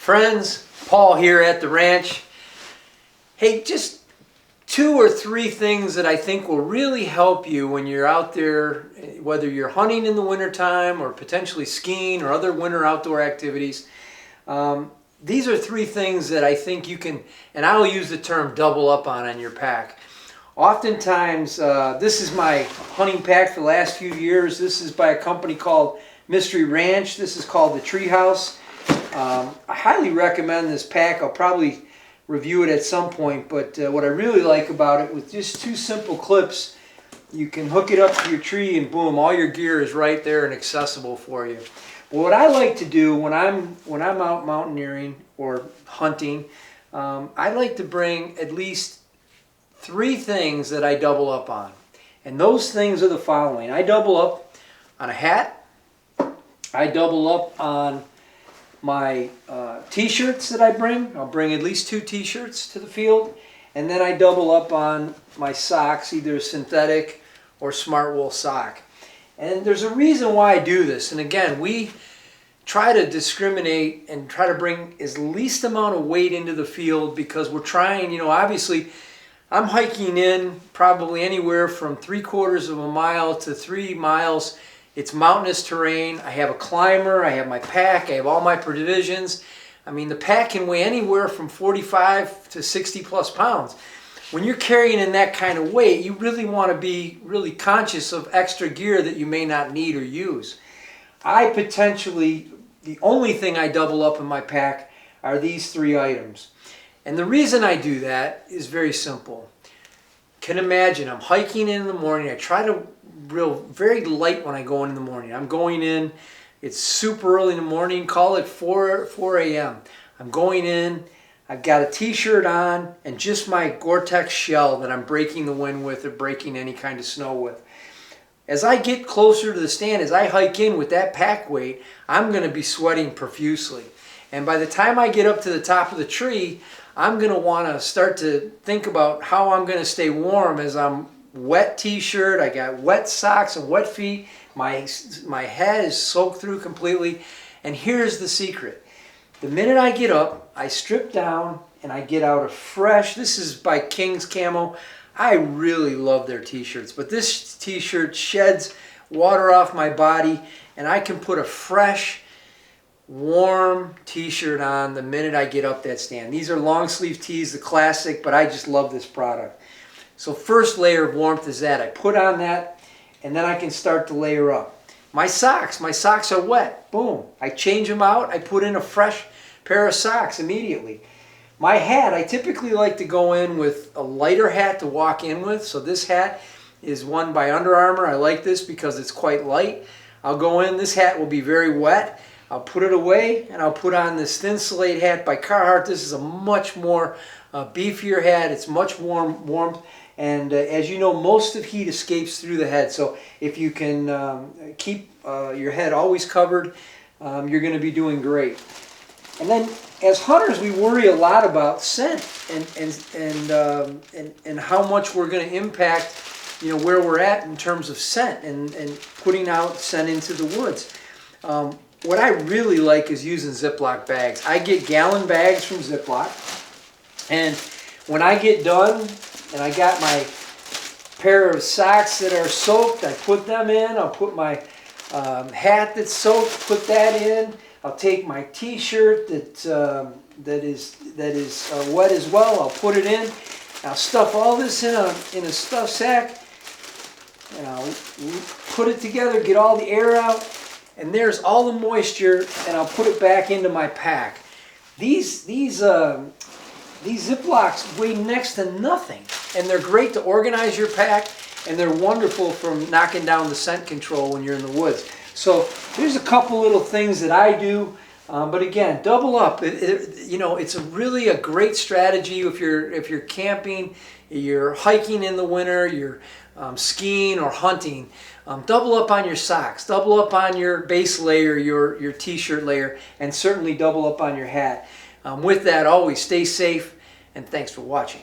Friends, Paul here at the ranch. Hey, just 2 or 3 things that I think will really help you when you're out there, whether you're hunting in the wintertime or potentially skiing or other winter outdoor activities. These are 3 things that I think you can, and I will use the term double up on your pack. Oftentimes, this is my hunting pack for the last few years. This is by a company called Mystery Ranch. This is called the Treehouse. I highly recommend this pack. I'll probably review it at some point, but what I really like about it, with just 2 simple clips, you can hook it up to your tree and boom, all your gear is right there and accessible for you. But what I like to do when I'm out mountaineering or hunting, I like to bring at least 3 things that I double up on. And those things are the following. I double up on a hat. I double up on my t-shirts that I bring. I'll bring at least 2 t-shirts to the field. And then I double up on my socks, either synthetic or smart wool sock. And there's a reason why I do this. And again, we try to discriminate and try to bring as least amount of weight into the field, because we're trying, obviously I'm hiking in probably anywhere from 3/4 of a mile to 3 miles. It's mountainous terrain. I have a climber, I have my pack, I have all my provisions. I mean, the pack can weigh anywhere from 45 to 60 plus pounds. When you're carrying in that kind of weight, you really want to be really conscious of extra gear that you may not need or use. The only thing I double up in my pack are these 3 items. And the reason I do that is very simple. Can imagine I'm hiking in the morning. I try to very light when I go in the morning. I'm going in, it's super early in the morning, call it 4 a.m. I'm going in, I've got a t-shirt on and just my Gore-Tex shell that I'm breaking the wind with or breaking any kind of snow with. As I get closer to the stand, as I hike in with that pack weight, I'm going to be sweating profusely. And by the time I get up to the top of the tree, I'm going to want to start to think about how I'm going to stay warm as I'm wet t-shirt, I got wet socks and wet feet, my head is soaked through completely. And here's the secret. The minute I get up, I strip down and I get out a fresh, this is by King's Camo. I really love their t-shirts, but this t-shirt sheds water off my body and I can put a fresh, warm t-shirt on the minute I get up that stand. These are long sleeve tees, the classic, but I just love this product. So first layer of warmth is that. I put on that and then I can start to layer up. My socks are wet. Boom. I change them out. I put in a fresh pair of socks immediately. My hat, I typically like to go in with a lighter hat to walk in with. So this hat is one by Under Armour. I like this because it's quite light. I'll go in, this hat will be very wet. I'll put it away and I'll put on this Thin Slate hat by Carhartt. This is a much more beefier hat. It's much warmth. And as you know, most of heat escapes through the head. So if you can keep your head always covered, you're going to be doing great. And then as hunters, we worry a lot about scent and how much we're going to impact, where we're at in terms of scent and putting out scent into the woods. What I really like is using Ziploc bags. I get gallon bags from Ziploc, and when I get done and I got my pair of socks that are soaked, I put them in. I'll put my hat that's soaked, put that in. I'll take my t-shirt that is wet as well. I'll put it in. I'll stuff all this in a stuff sack, and I'll put it together, get all the air out, and there's all the moisture, and I'll put it back into my pack. These Ziplocs weigh next to nothing, and they're great to organize your pack, and they're wonderful for knocking down the scent control when you're in the woods. So there's a couple little things that I do, but again, double up. It's really a great strategy if you're camping, you're hiking in the winter, you're skiing or hunting. Double up on your socks, double up on your base layer, your t-shirt layer, and certainly double up on your hat. With that, always stay safe, and thanks for watching.